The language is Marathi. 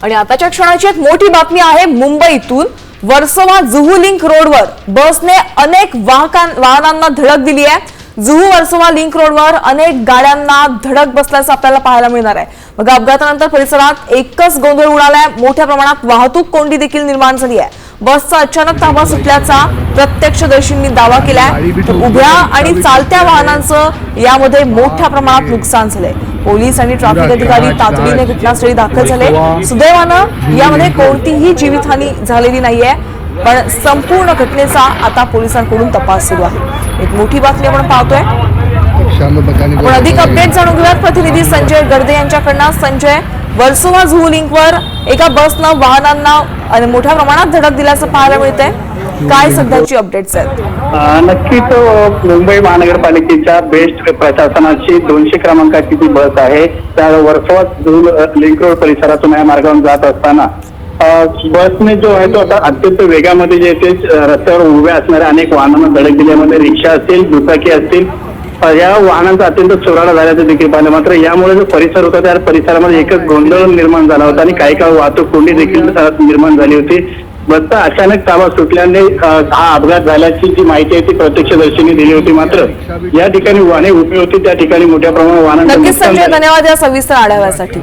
आणि आताच्या क्षणाची एक मोठी बातमी आहे मुंबईतून। वर्सोवा जुहू लिंक रोडवर बसने अनेक वाहनांना धडक दिली आहे। जुहू वर्सोवा लिंक रोडवर अनेक गाड्यांना धडक बसल्याचं आपल्याला पाहायला मिळणार आहे। मग अपघातानंतर परिसरात एकच गोंधळ उडालाय। मोठ्या प्रमाणात वाहतूक कोंडी देखील निर्माण झाली आहे। बसचा अचानक ताबा सुटल्याचा प्रत्यक्षदर्शींनी दावा केलाय। उभ्या आणि चालत्या वाहनांचं यामध्ये मोठ्या प्रमाणात नुकसान झालंय। पोलीस आणि ट्रॅफिक अधिकारी तातडीने घटनास्थळी दाखल झाले। सुदैवानं यामध्ये कोणतीही जीवितहानी झालेली नाहीये, पण संपूर्ण घटनेचा आता पोलिसांकडून तपास सुरू आहे। एक मोठी बातमी आपण पाहतोय। आपण अधिक अपडेट जाणून घेऊयात प्रतिनिधी संजय गर्दे यांच्याकडनं। संजय, वर्सोवा जुहू लिंकवर एका बसनं वाहनांना मोठ्या प्रमाणात धडक दिल्याचं पाहायला मिळतंय, काय सध्याची अपडेट्स आहेत? नक्कीच मुंबई महानगरपालिकेच्या बेस्ट प्रशासनाची 200 क्रमांकाची ती बस आहे। त्या वर्सोवा जुहू लिंक रोड परिसरातून या मार्गावरून जात असताना बसने जो आहे तो आता अत्यंत वेगामध्ये जे ते रस्त्यावर उभ्या असणाऱ्या अनेक वाहनांना धडक दिल्यामध्ये रिक्षा असतील, दुचाकी असतील, या वाहनांचा अत्यंत चुराडा झाल्याचं देखील पाहिलं। मात्र यामुळे जो परिसर होता त्या परिसरामध्ये एकच गोंधळ निर्माण झाला होता आणि काही काळ वाहतूक कोंडी देखील निर्माण झाली होती। बसचा अचानक ताबा सुटल्याने हा अपघात झाल्याची जी माहिती आहे ती प्रत्यक्षदर्शींनी दिली होती। मात्र या ठिकाणी वाहने उभी होती, त्या ठिकाणी मोठ्या प्रमाणात वाहनांचं नक्कीच संजय, धन्यवाद या सविस्तर आढाव्यासाठी।